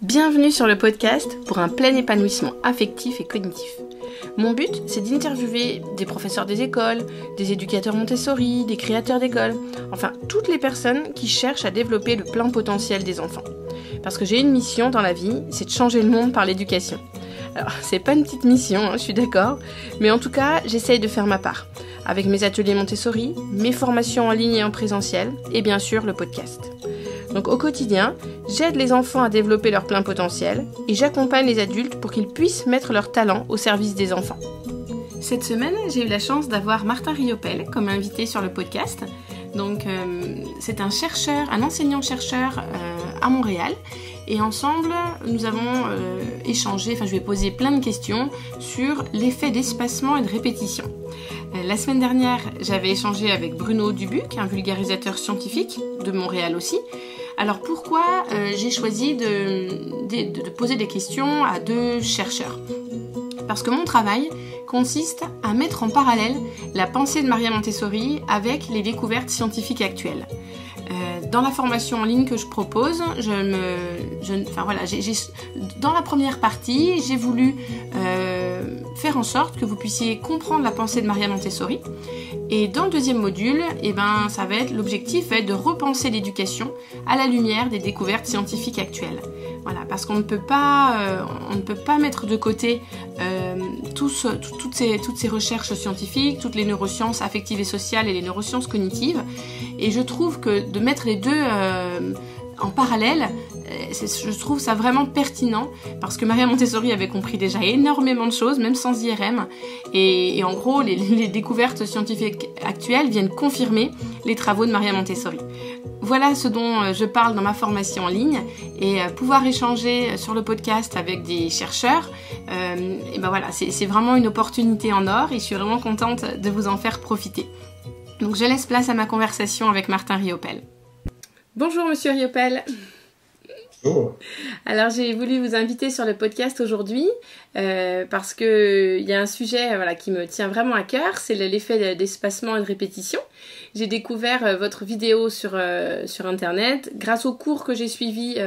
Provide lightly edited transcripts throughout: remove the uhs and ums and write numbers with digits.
Bienvenue sur le podcast pour un plein épanouissement affectif et cognitif. Mon but, c'est d'interviewer des professeurs des écoles, des éducateurs Montessori, des créateurs d'écoles, enfin toutes les personnes qui cherchent à développer le plein potentiel des enfants. Parce que j'ai une mission dans la vie, c'est de changer le monde par l'éducation. Alors, c'est pas une petite mission, je suis d'accord, mais en tout cas, j'essaye de faire ma part, avec mes ateliers Montessori, mes formations en ligne et en présentiel, et bien sûr le podcast. Donc au quotidien, j'aide les enfants à développer leur plein potentiel et j'accompagne les adultes pour qu'ils puissent mettre leur talent au service des enfants. Cette semaine, j'ai eu la chance d'avoir Martin Riopel comme invité sur le podcast. Donc c'est un chercheur, un enseignant-chercheur à Montréal. Et ensemble, nous avons échangé, je lui ai posé plein de questions sur l'effet d'espacement et de répétition. La semaine dernière, j'avais échangé avec Bruno Dubuc, un vulgarisateur scientifique de Montréal aussi. Alors pourquoi j'ai choisi de poser des questions à deux chercheurs ? Parce que mon travail consiste à mettre en parallèle la pensée de Maria Montessori avec les découvertes scientifiques actuelles. Dans la formation en ligne que je propose, dans la première partie, j'ai voulu faire en sorte que vous puissiez comprendre la pensée de Maria Montessori. Et dans le deuxième module, l'objectif va être de repenser l'éducation à la lumière des découvertes scientifiques actuelles. Voilà, parce qu'on ne peut pas mettre de côté toutes ces recherches scientifiques, toutes les neurosciences affectives et sociales et les neurosciences cognitives. Et je trouve que de mettre les deux en parallèle, je trouve ça vraiment pertinent parce que Maria Montessori avait compris déjà énormément de choses, même sans IRM. Et en gros, les découvertes scientifiques actuelles viennent confirmer les travaux de Maria Montessori. Voilà ce dont je parle dans ma formation en ligne et pouvoir échanger sur le podcast avec des chercheurs, c'est vraiment une opportunité en or et je suis vraiment contente de vous en faire profiter. Donc je laisse place à ma conversation avec Martin Riopel. Bonjour Monsieur Riopel. Bonjour. Alors j'ai voulu vous inviter sur le podcast aujourd'hui parce que il y a un sujet qui me tient vraiment à cœur, c'est l'effet d'espacement et de répétition. J'ai découvert votre vidéo sur internet grâce au cours que j'ai suivi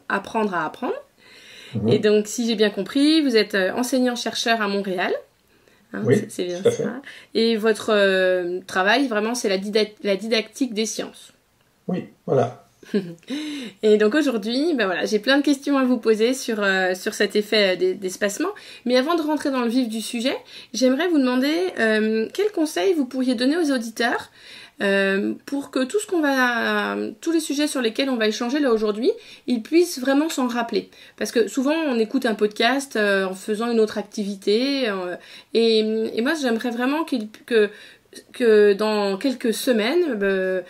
Apprendre à apprendre. Mmh. Et donc si j'ai bien compris, vous êtes enseignant-chercheur à Montréal. Oui, c'est bien tout à fait. Ça. Et votre travail vraiment c'est la didactique des sciences. Oui, voilà. Et donc aujourd'hui, j'ai plein de questions à vous poser sur cet effet d'espacement. Mais avant de rentrer dans le vif du sujet, j'aimerais vous demander quels conseils vous pourriez donner aux auditeurs pour que tous les sujets sur lesquels on va échanger là aujourd'hui, ils puissent vraiment s'en rappeler. Parce que souvent on écoute un podcast en faisant une autre activité et moi j'aimerais vraiment que dans quelques semaines,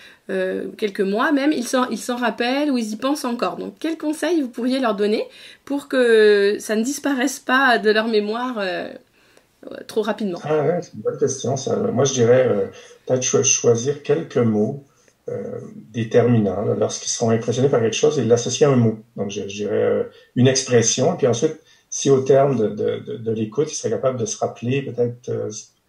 quelques mois même, ils s'en rappellent ou ils y pensent encore. Donc quels conseils vous pourriez leur donner pour que ça ne disparaisse pas de leur mémoire trop rapidement? Ah ouais, c'est une bonne question. Ça. Moi, je dirais peut-être choisir quelques mots déterminants lorsqu'ils seront impressionnés par quelque chose et l'associer à un mot. Donc, je dirais une expression. Et puis ensuite, si au terme de l'écoute, ils seraient capables de se rappeler peut-être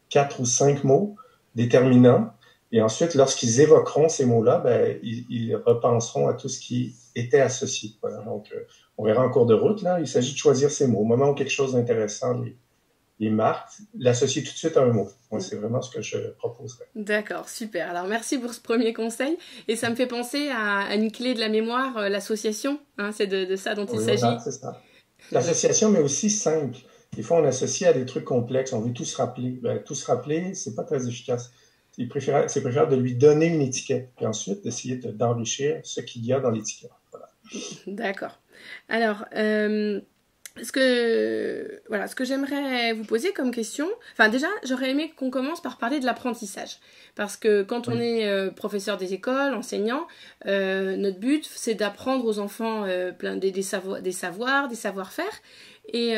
4 ou 5 mots déterminants. Et ensuite, lorsqu'ils évoqueront ces mots-là, ils repenseront à tout ce qui était associé. Voilà. Donc, on verra en cours de route. Là, il s'agit de choisir ces mots. Au moment où quelque chose d'intéressant les marque, l'associer tout de suite à un mot. Moi, c'est vraiment ce que je proposerais. D'accord, super. Alors, merci pour ce premier conseil. Et ça me fait penser à une clé de la mémoire, l'association. C'est de ça dont il s'agit. Voilà, c'est ça. L'association, mais aussi simple. Des fois, on associe à des trucs complexes. On veut tout se rappeler. Tout se rappeler, c'est pas très efficace. C'est préférable de lui donner une étiquette, puis ensuite d'essayer d'enrichir ce qu'il y a dans l'étiquette. Voilà. D'accord. Alors, ce que j'aimerais vous poser comme question, déjà, j'aurais aimé qu'on commence par parler de l'apprentissage. Parce que quand on est professeur des écoles, enseignant, notre but, c'est d'apprendre aux enfants des savoirs, des savoir-faire. Et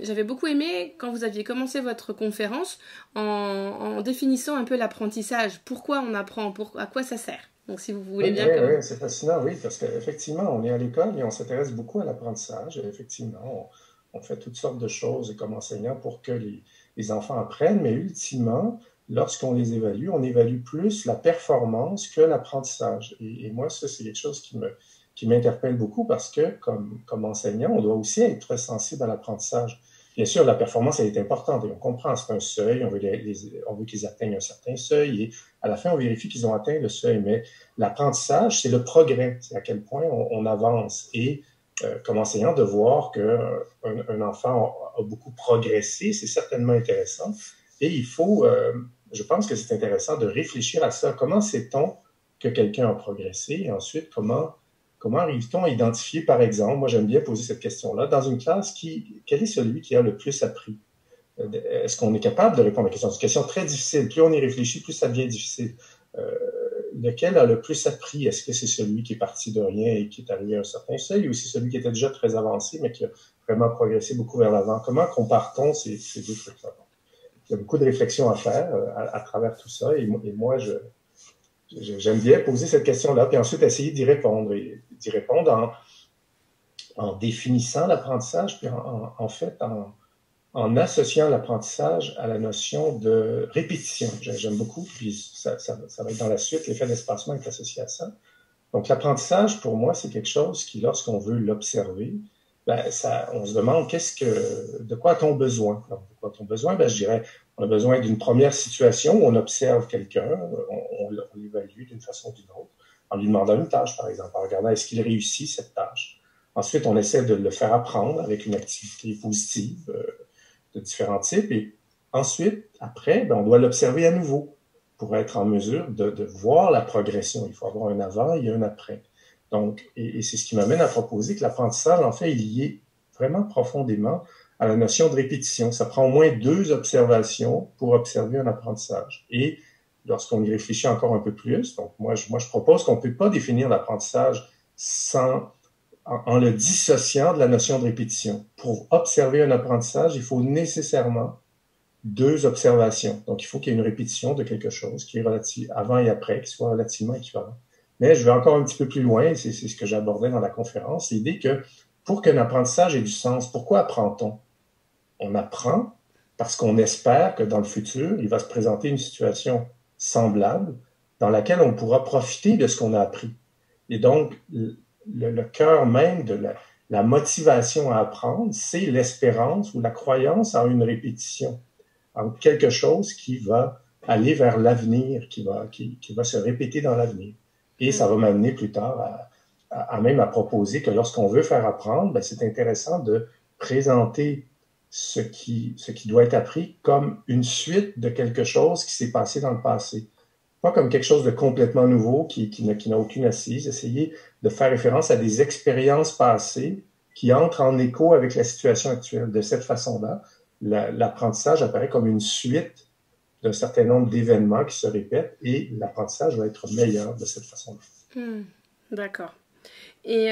j'avais beaucoup aimé quand vous aviez commencé votre conférence en définissant un peu l'apprentissage. Pourquoi on apprend, à quoi ça sert? Donc si vous voulez bien... Oui, c'est fascinant, oui, parce qu'effectivement, on est à l'école et on s'intéresse beaucoup à l'apprentissage. Et effectivement, on fait toutes sortes de choses comme enseignants pour que les enfants apprennent, mais ultimement, lorsqu'on les évalue, on évalue plus la performance que l'apprentissage. Et moi, ça, c'est quelque chose qui qui m'interpelle beaucoup parce que, comme enseignant, on doit aussi être sensible à l'apprentissage. Bien sûr, la performance, elle est importante et on comprend, c'est un seuil, on veut qu'ils atteignent un certain seuil et à la fin, on vérifie qu'ils ont atteint le seuil. Mais l'apprentissage, c'est le progrès, c'est à quel point on avance. Et comme enseignant, de voir qu'un enfant a beaucoup progressé, c'est certainement intéressant. Et il faut, je pense que c'est intéressant de réfléchir à ça. Comment sait-on que quelqu'un a progressé? Et ensuite, comment arrive-t-on à identifier, par exemple, moi j'aime bien poser cette question-là, dans une classe, quel est celui qui a le plus appris? Est-ce qu'on est capable de répondre à la question? C'est une question très difficile. Plus on y réfléchit, plus ça devient difficile. Lequel a le plus appris? Est-ce que c'est celui qui est parti de rien et qui est arrivé à un certain seuil, ou c'est celui qui était déjà très avancé, mais qui a vraiment progressé beaucoup vers l'avant? Comment compare-t-on ces deux trucs-là? Il y a beaucoup de réflexions à faire à travers tout ça, et moi, j'aime bien poser cette question-là, puis ensuite essayer d'y répondre, et d'y répondre en définissant l'apprentissage, puis en fait, en associant l'apprentissage à la notion de répétition. J'aime beaucoup, puis ça va être dans la suite, l'effet d'espacement est associé à ça. Donc, l'apprentissage, pour moi, c'est quelque chose qui, lorsqu'on veut l'observer, on se demande de quoi a-t-on besoin? Alors, de quoi a-t-on besoin? Je dirais, on a besoin d'une première situation où on observe quelqu'un, on l'évalue d'une façon ou d'une autre, en lui demandant une tâche, par exemple, en regardant est-ce qu'il réussit cette tâche. Ensuite, on essaie de le faire apprendre avec une activité positive de différents types. Et ensuite, après, on doit l'observer à nouveau pour être en mesure de voir la progression. Il faut avoir un avant et un après. Donc, et c'est ce qui m'amène à proposer que l'apprentissage, en fait, est lié vraiment profondément à la notion de répétition. Ça prend au moins 2 observations pour observer un apprentissage. Et lorsqu'on y réfléchit encore un peu plus, donc moi je propose qu'on ne peut pas définir l'apprentissage en le dissociant de la notion de répétition. Pour observer un apprentissage, il faut nécessairement 2 observations. Donc, il faut qu'il y ait une répétition de quelque chose qui est relative avant et après, qui soit relativement équivalent. Mais je vais encore un petit peu plus loin, c'est ce que j'abordais dans la conférence, l'idée que pour qu'un apprentissage ait du sens, pourquoi apprend-on? On apprend parce qu'on espère que dans le futur, il va se présenter une situation semblable dans laquelle on pourra profiter de ce qu'on a appris. Et donc, le cœur même de la motivation à apprendre, c'est l'espérance ou la croyance en une répétition, en quelque chose qui va aller vers l'avenir, qui va se répéter dans l'avenir. Et ça va m'amener plus tard même à proposer que lorsqu'on veut faire apprendre, c'est intéressant de présenter ce qui doit être appris comme une suite de quelque chose qui s'est passé dans le passé. Pas comme quelque chose de complètement nouveau qui n'a aucune assise. Essayer de faire référence à des expériences passées qui entrent en écho avec la situation actuelle. De cette façon-là, l'apprentissage apparaît comme une suite d'un certain nombre d'événements qui se répètent et l'apprentissage va être meilleur de cette façon-là. D'accord. Et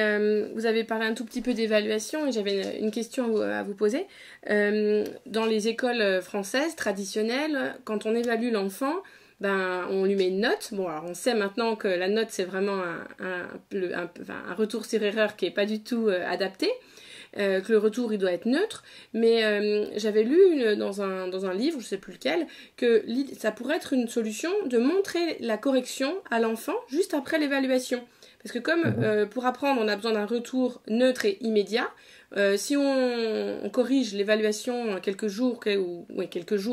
vous avez parlé un tout petit peu d'évaluation et j'avais une question à vous poser. Dans les écoles françaises traditionnelles, quand on évalue l'enfant, on lui met une note. Bon, alors on sait maintenant que la note, c'est vraiment un retour sur erreur qui n'est pas du tout adapté. Que le retour il doit être neutre, mais j'avais lu dans un livre, je sais plus lequel, que ça pourrait être une solution de montrer la correction à l'enfant juste après l'évaluation. Parce que comme pour apprendre, on a besoin d'un retour neutre et immédiat, si on corrige l'évaluation quelques jours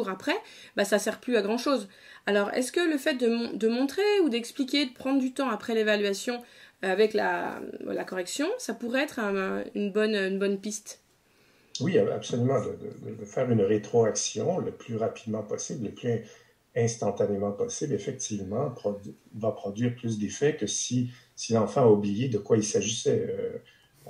après, ça sert plus à grand chose. Alors, est-ce que le fait de montrer ou d'expliquer, de prendre du temps après l'évaluation avec la correction, ça pourrait être une bonne piste? Oui, absolument. De faire une rétroaction le plus rapidement possible, le plus instantanément possible, effectivement, va produire plus d'effet que si l'enfant a oublié de quoi il s'agissait.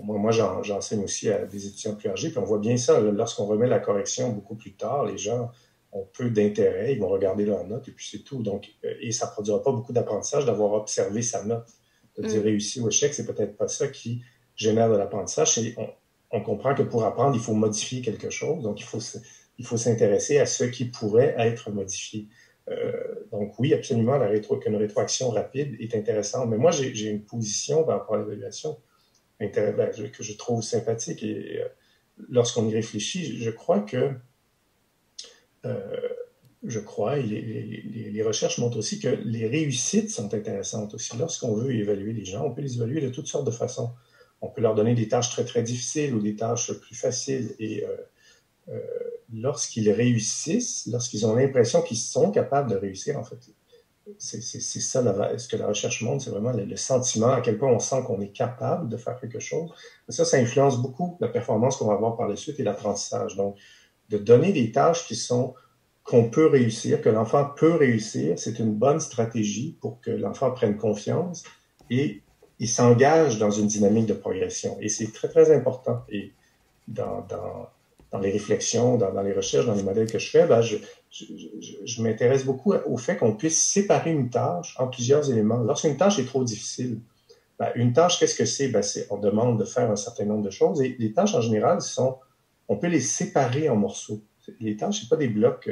Moi, j'enseigne aussi à des étudiants plus âgés, puis on voit bien ça. Lorsqu'on remet la correction beaucoup plus tard, les gens ont peu d'intérêt, ils vont regarder leurs notes et puis c'est tout. Donc, et ça ne produira pas beaucoup d'apprentissage d'avoir observé sa note. De dire réussi ou échec, c'est peut-être pas ça qui génère de l'apprentissage. On comprend que pour apprendre, il faut modifier quelque chose. Donc, il faut s'intéresser à ce qui pourrait être modifié. Donc oui, absolument, qu'une rétroaction rapide est intéressante. Mais moi, j'ai une position par rapport à l'évaluation que je trouve sympathique. Et lorsqu'on y réfléchit, je crois que je crois, et les recherches montrent aussi que les réussites sont intéressantes aussi. Lorsqu'on veut évaluer les gens, on peut les évaluer de toutes sortes de façons. On peut leur donner des tâches très, très difficiles ou des tâches plus faciles. Et lorsqu'ils réussissent, lorsqu'ils ont l'impression qu'ils sont capables de réussir, en fait, c'est ça ce que la recherche montre, c'est vraiment le sentiment, à quel point on sent qu'on est capable de faire quelque chose. Ça influence beaucoup la performance qu'on va avoir par la suite et l'apprentissage. Donc, de donner des tâches qu'on peut réussir, que l'enfant peut réussir, c'est une bonne stratégie pour que l'enfant prenne confiance et il s'engage dans une dynamique de progression. Et c'est très, très important. Et dans les réflexions, dans les recherches, dans les modèles que je fais, je m'intéresse beaucoup au fait qu'on puisse séparer une tâche en plusieurs éléments. Lorsqu'une tâche est trop difficile, une tâche, qu'est-ce que c'est? On demande de faire un certain nombre de choses. Et les tâches, en général, on peut les séparer en morceaux. Les tâches, c'est pas des blocs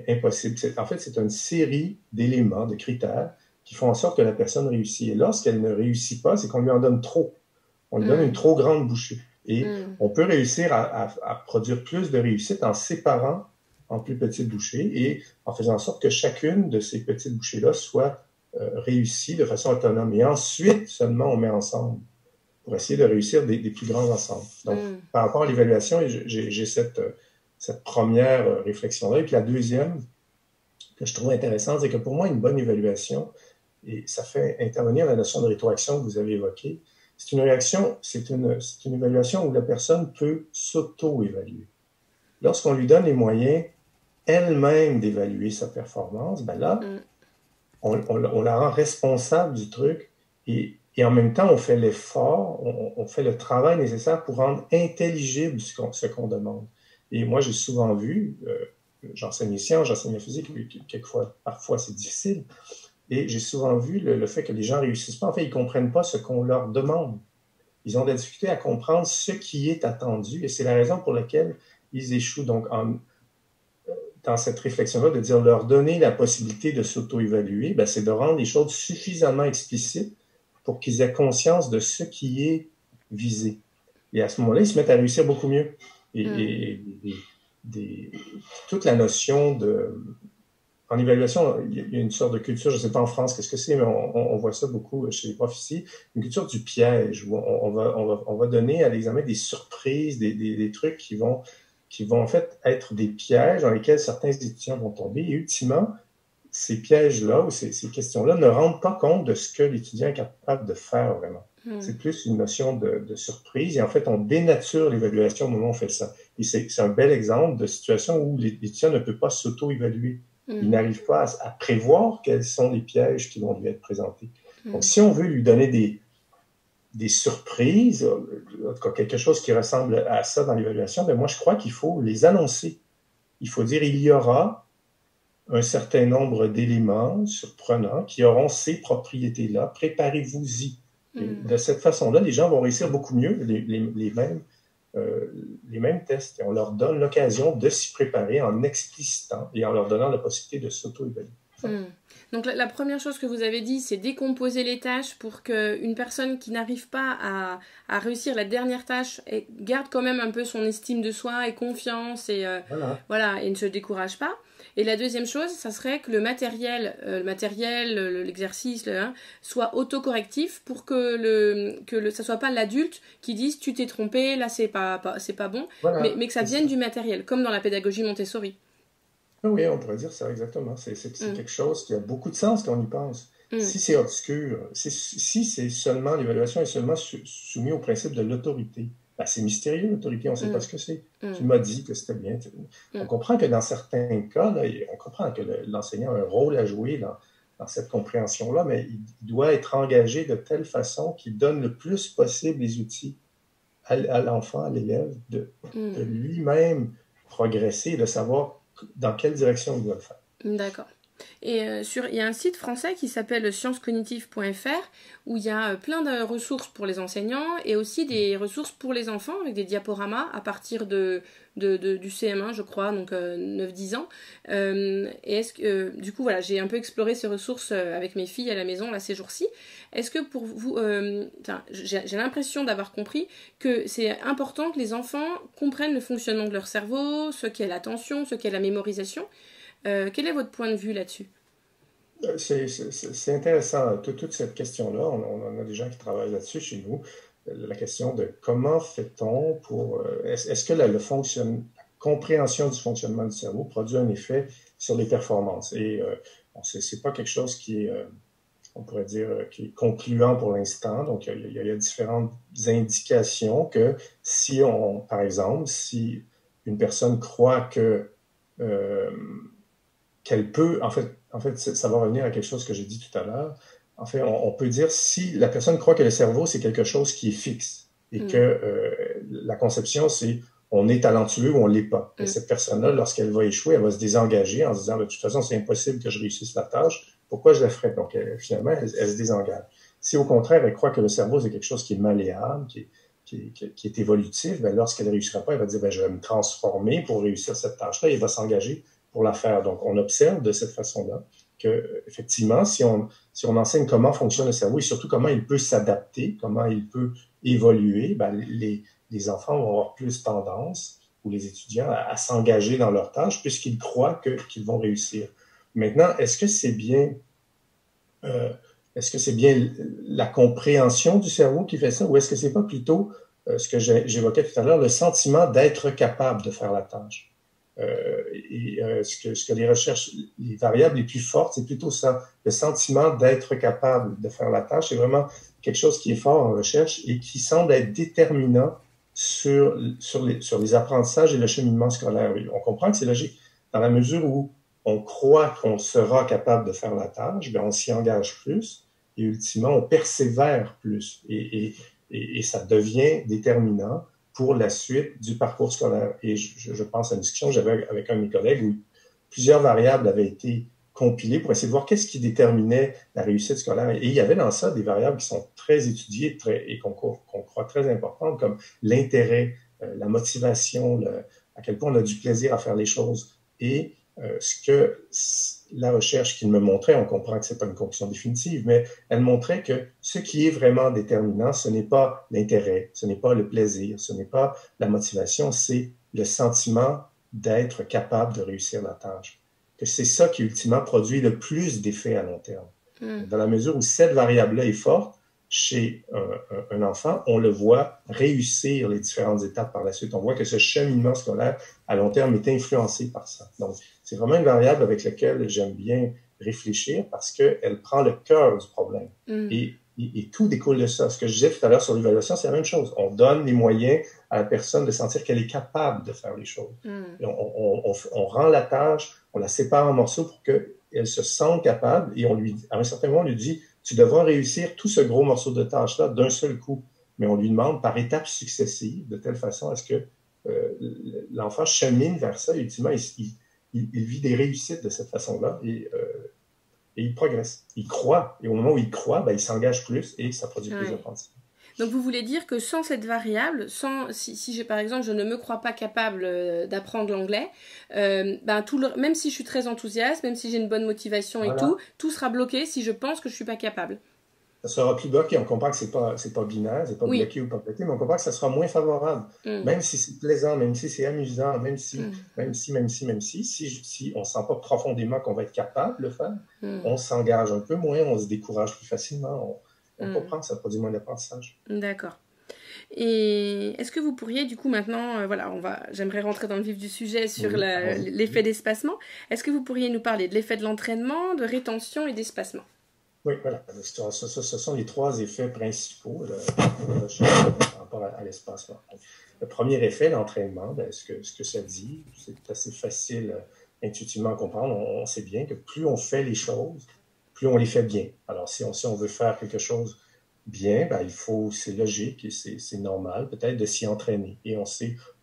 impossibles. En fait, c'est une série d'éléments, de critères qui font en sorte que la personne réussit. Et lorsqu'elle ne réussit pas, c'est qu'on lui en donne trop. On lui donne une trop grande bouchée. Et on peut réussir à produire plus de réussite en séparant en plus petites bouchées et en faisant en sorte que chacune de ces petites bouchées-là soit réussie de façon autonome. Et ensuite, seulement, on met ensemble pour essayer de réussir des plus grands ensembles. Donc, par rapport à l'évaluation, j'ai cette première réflexion-là. Et puis la deuxième, que je trouve intéressante, c'est que pour moi, une bonne évaluation, et ça fait intervenir la notion de rétroaction que vous avez évoquée, c'est une évaluation où la personne peut s'auto-évaluer. Lorsqu'on lui donne les moyens elle-même d'évaluer sa performance, là, on la rend responsable du truc et en même temps, on fait l'effort, on fait le travail nécessaire pour rendre intelligible ce qu'on demande. Et moi, j'ai souvent vu, j'enseigne les sciences, j'enseigne la physique, parfois c'est difficile, et j'ai souvent vu le fait que les gens réussissent pas. En fait, ils comprennent pas ce qu'on leur demande. Ils ont de la difficulté à comprendre ce qui est attendu, et c'est la raison pour laquelle ils échouent. Donc, dans cette réflexion-là, de dire leur donner la possibilité de s'auto-évaluer, c'est de rendre les choses suffisamment explicites pour qu'ils aient conscience de ce qui est visé. Et à ce moment-là, ils se mettent à réussir beaucoup mieux. Et toute la notion en évaluation, il y a une sorte de culture, je ne sais pas en France qu'est-ce que c'est, mais on voit ça beaucoup chez les profs ici, une culture du piège, où on va donner à l'examen des surprises, des trucs qui vont en fait être des pièges dans lesquels certains étudiants vont tomber. Et ultimement, ces pièges-là ou ces questions-là ne rendent pas compte de ce que l'étudiant est capable de faire vraiment. C'est plus une notion de surprise. Et en fait, on dénature l'évaluation au moment où on fait ça. Et c'est un bel exemple de situation où l'étudiant ne peut pas s'auto-évaluer. Il n'arrive pas à prévoir quels sont les pièges qui vont lui être présentés. Donc, si on veut lui donner des surprises, en tout cas quelque chose qui ressemble à ça dans l'évaluation, moi, je crois qu'il faut les annoncer. Il faut dire il y aura un certain nombre d'éléments surprenants qui auront ces propriétés-là. Préparez-vous-y. De cette façon-là, les gens vont réussir beaucoup mieux les mêmes tests. Et on leur donne l'occasion de s'y préparer en explicitant et en leur donnant la possibilité de s'auto-évaluer. Donc la première chose que vous avez dit, c'est décomposer les tâches pour qu'une personne qui n'arrive pas à réussir la dernière tâche garde quand même un peu son estime de soi et confiance et et ne se décourage pas. Et la deuxième chose, ça serait que le matériel, l'exercice, soit autocorrectif pour que ça soit pas l'adulte qui dise tu t'es trompé, là c'est pas bon, mais que ça vienne du matériel, comme dans la pédagogie Montessori. Oui, on pourrait dire ça, exactement. C'est quelque chose qui a beaucoup de sens quand on y pense. Si c'est obscur, si c'est seulement, l'évaluation est seulement soumise au principe de l'autorité, c'est mystérieux, l'autorité, on ne sait pas ce que c'est. Tu m'as dit que c'était bien. On comprend que dans certains cas, on comprend que l'enseignant a un rôle à jouer dans cette compréhension-là, mais il doit être engagé de telle façon qu'il donne le plus possible les outils à l'enfant, à l'élève, de lui-même progresser, de savoir dans quelle direction il doit le faire. D'accord. Et il y a un site français qui s'appelle sciencescognitives.fr où il y a plein de ressources pour les enseignants et aussi des ressources pour les enfants avec des diaporamas à partir du CM1, je crois, donc 9-10 ans. Et du coup, voilà, j'ai un peu exploré ces ressources avec mes filles à la maison là, ces jours-ci. Est-ce que pour vous, j'ai l'impression d'avoir compris que c'est important que les enfants comprennent le fonctionnement de leur cerveau, ce qu'est l'attention, ce qu'est la mémorisation. Quel est votre point de vue là-dessus? C'est intéressant, toute cette question-là. On a des gens qui travaillent là-dessus chez nous. La question de comment fait-on pour... est-ce que la compréhension du fonctionnement du cerveau produit un effet sur les performances? Et bon, c'est pas quelque chose qui est, on pourrait dire, qui est concluant pour l'instant. Donc, il y a différentes indications que si par exemple, si une personne croit euh, qu'elle peut, en fait, ça va revenir à quelque chose que j'ai dit tout à l'heure. En fait, on peut dire si la personne croit que le cerveau, c'est quelque chose qui est fixe et que la conception, c'est on est talentueux ou on l'est pas. Et cette personne-là, lorsqu'elle va échouer, elle va se désengager en se disant, de toute façon, c'est impossible que je réussisse la tâche. Pourquoi je la ferais? Donc, finalement, elle se désengage. Si au contraire, elle croit que le cerveau, c'est quelque chose qui est malléable, qui est évolutif, ben, lorsqu'elle ne réussira pas, elle va dire, ben, je vais me transformer pour réussir cette tâche-là et elle va s'engager pour la faire. Donc, on observe de cette façon-là que, effectivement, si on enseigne comment fonctionne le cerveau et surtout comment il peut s'adapter, comment il peut évoluer, ben, les enfants vont avoir plus tendance, ou les étudiants, à s'engager dans leurs tâches puisqu'ils croient qu'ils vont réussir. Maintenant, est-ce que c'est bien la compréhension du cerveau qui fait ça, ou est-ce que c'est pas plutôt ce que j'évoquais tout à l'heure, le sentiment d'être capable de faire la tâche? Ce que les recherches, les variables les plus fortes, c'est plutôt ça, le sentiment d'être capable de faire la tâche. C'est vraiment quelque chose qui est fort en recherche et qui semble être déterminant sur les apprentissages et le cheminement scolaire. On comprend que c'est logique. Dans la mesure où on croit qu'on sera capable de faire la tâche, bien, on s'y engage plus et ultimement, on persévère plus. Et ça devient déterminant pour la suite du parcours scolaire. Et je pense à une discussion que j'avais avec un de mes collègues où plusieurs variables avaient été compilées pour essayer de voir qu'est-ce qui déterminait la réussite scolaire. Et il y avait dans ça des variables qui sont très étudiées et qu'on croit très importantes, comme l'intérêt, la motivation, à quel point on a du plaisir à faire les choses. Et ce que la recherche qu'il me montrait, on comprend que c'est pas une conclusion définitive, mais elle montrait que ce qui est vraiment déterminant, ce n'est pas l'intérêt, ce n'est pas le plaisir, ce n'est pas la motivation, c'est le sentiment d'être capable de réussir la tâche. Que c'est ça qui ultimement produit le plus d'effets à long terme. Dans la mesure où cette variable-là est forte, chez un enfant, on le voit réussir les différentes étapes par la suite. On voit que ce cheminement scolaire à long terme est influencé par ça. Donc, c'est vraiment une variable avec laquelle j'aime bien réfléchir parce qu'elle prend le cœur du problème. Et tout découle de ça. Ce que je disais tout à l'heure sur l'évaluation, c'est la même chose. On donne les moyens à la personne de sentir qu'elle est capable de faire les choses. Et on rend la tâche, on la sépare en morceaux pour qu'elle se sente capable et à un certain moment, on lui dit tu devras réussir tout ce gros morceau de tâche-là d'un seul coup. Mais on lui demande par étapes successives, de telle façon à ce que l'enfant chemine vers ça. Et ultimement, il vit des réussites de cette façon-là et il progresse. Il croit. Et au moment où il croit, ben, il s'engage plus et ça produit plus d'apprentissage. Donc vous voulez dire que sans cette variable, si par exemple je ne me crois pas capable d'apprendre l'anglais, même si je suis très enthousiaste, même si j'ai une bonne motivation et tout sera bloqué si je pense que je suis pas capable. Ça sera plus bloqué. On comprend que c'est pas binaire, c'est pas bloqué ou pas bloqué, mais on comprend que ça sera moins favorable. Même si c'est plaisant, même si c'est amusant, même si on sent pas profondément qu'on va être capable de le faire, on s'engage un peu moins, on se décourage plus facilement. On comprend que ça produit moins d'apprentissage. D'accord. Et est-ce que vous pourriez, du coup, maintenant, j'aimerais rentrer dans le vif du sujet sur l'effet d'espacement. Est-ce que vous pourriez nous parler de l'effet de l'entraînement, de rétention et d'espacement? Oui, voilà. Ce sont les trois effets principaux par rapport à l'espacement. Le premier effet, l'entraînement, ce que ça dit, c'est assez facile intuitivement à comprendre. On sait bien que plus on fait les choses, plus on les fait bien. Alors, si on veut faire quelque chose bien, ben, c'est logique et c'est normal peut-être de s'y entraîner. Et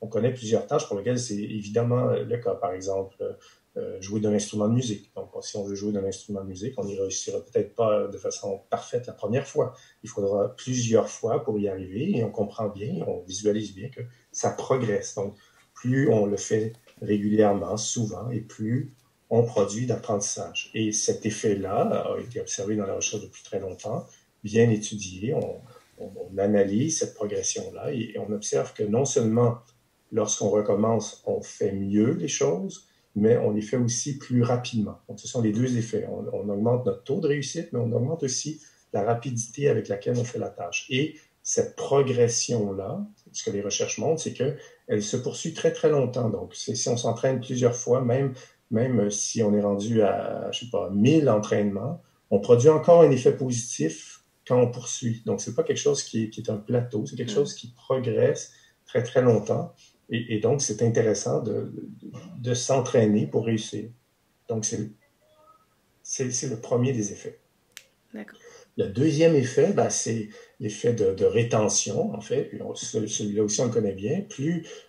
on connaît plusieurs tâches pour lesquelles c'est évidemment le cas. Par exemple, jouer d'un instrument de musique. Donc, si on veut jouer d'un instrument de musique, on n'y réussira peut-être pas de façon parfaite la première fois. Il faudra plusieurs fois pour y arriver et on comprend bien, on visualise bien que ça progresse. Donc, plus on le fait régulièrement, souvent, et plus on produit d'apprentissage. Et cet effet-là a été observé dans la recherche depuis très longtemps, bien étudié. On analyse cette progression-là et on observe que non seulement lorsqu'on recommence, on fait mieux les choses, mais on les fait aussi plus rapidement. Donc, ce sont les deux effets. On augmente notre taux de réussite, mais on augmente aussi la rapidité avec laquelle on fait la tâche. Et cette progression-là, ce que les recherches montrent, c'est qu'elle se poursuit très, très longtemps. Donc, si on s'entraîne plusieurs fois, même si on est rendu à, je sais pas, 1000 entraînements, on produit encore un effet positif quand on poursuit. Donc, c'est pas quelque chose qui est un plateau, c'est quelque chose qui progresse très, très longtemps. Et donc, c'est intéressant de s'entraîner pour réussir. Donc, c'est le premier des effets. D'accord. Le deuxième effet, ben, c'est l'effet de rétention, en fait. Celui-là aussi, on le connaît bien.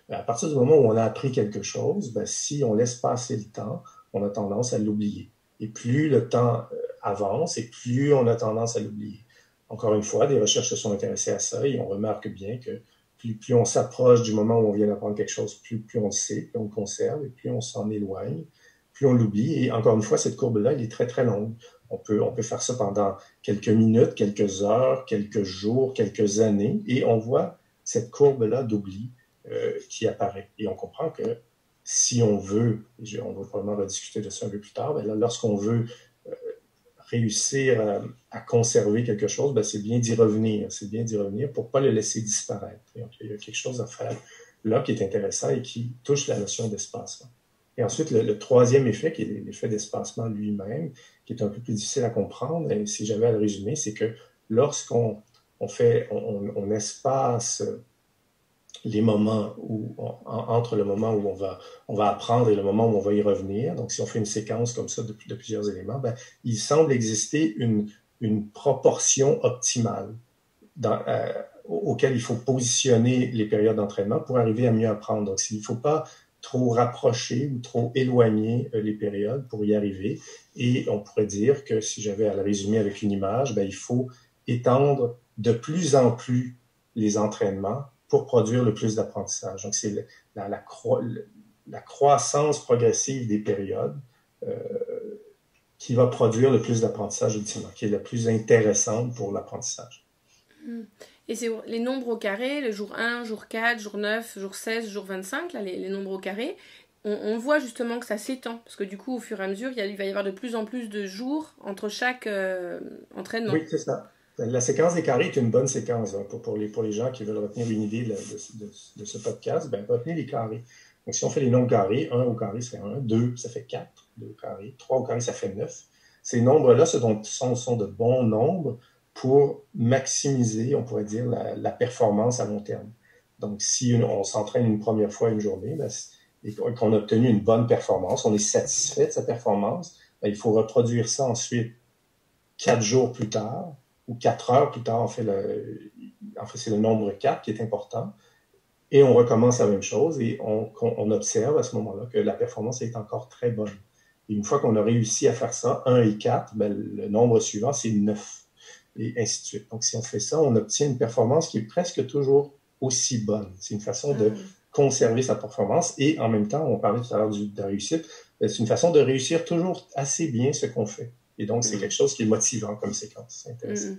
À partir du moment où on a appris quelque chose, ben, si on laisse passer le temps, on a tendance à l'oublier. Et plus le temps avance, et plus on a tendance à l'oublier. Encore une fois, des recherches se sont intéressées à ça, et on remarque bien que plus on s'approche du moment où on vient d'apprendre quelque chose, plus on le sait, plus on le conserve, et plus on s'en éloigne, plus on l'oublie. Et encore une fois, cette courbe-là, elle est très, très longue. On peut faire ça pendant quelques minutes, quelques heures, quelques jours, quelques années, et on voit cette courbe-là d'oubli qui apparaît. Et on comprend que si on veut, et on va probablement rediscuter de ça un peu plus tard, ben là, lorsqu'on veut réussir à conserver quelque chose, ben c'est bien d'y revenir. C'est bien d'y revenir pour ne pas le laisser disparaître. Donc, il y a quelque chose à faire là qui est intéressant et qui touche la notion d'espacement. Et ensuite, le troisième effet, qui est l'effet d'espacement lui-même, qui est un peu plus difficile à comprendre, et si j'avais à le résumer, c'est que lorsqu'on on espace les moments entre le moment où on va apprendre et le moment où on va y revenir, donc si on fait une séquence comme ça de plusieurs éléments, ben, il semble exister une proportion optimale auquel il faut positionner les périodes d'entraînement pour arriver à mieux apprendre. Donc, il ne faut pas trop rapprocher ou trop éloigner les périodes pour y arriver. Et on pourrait dire que si j'avais à le résumer avec une image, ben, il faut étendre de plus en plus les entraînements pour produire le plus d'apprentissage. Donc, c'est la croissance progressive des périodes qui va produire le plus d'apprentissage ultimement, qui est la plus intéressante pour l'apprentissage. Et c'est les nombres au carré, le jour 1, jour 4, jour 9, jour 16, jour 25, là, les nombres au carré, on voit justement que ça s'étend. Parce que du coup, au fur et à mesure, il va y avoir de plus en plus de jours entre chaque entraînement. Oui, c'est ça. La séquence des carrés est une bonne séquence hein, pour les gens qui veulent retenir une idée de ce podcast. Ben, retenez les carrés. Donc, si on fait les nombres carrés, 1 au carré, ça fait 1, 2, ça fait 4, 2 au carré, 3 au carré, ça fait 9. Ces nombres-là sont de bons nombres pour maximiser, on pourrait dire, la performance à long terme. Donc, si on s'entraîne une première fois une journée ben, et qu'on a obtenu une bonne performance, on est satisfait de sa performance, ben, il faut reproduire ça ensuite 4 jours plus tard ou 4 heures plus tard. En fait, c'est le nombre 4 qui est important. Et on recommence la même chose et on observe à ce moment-là que la performance est encore très bonne. Et une fois qu'on a réussi à faire ça, 1 et 4, ben, le nombre suivant, c'est 9. Et ainsi de suite. Donc, si on fait ça, on obtient une performance qui est presque toujours aussi bonne. C'est une façon de conserver sa performance et en même temps, on parlait tout à l'heure de la réussite, c'est une façon de réussir toujours assez bien ce qu'on fait. Et donc, c'est quelque chose qui est motivant comme séquence. C'est intéressant.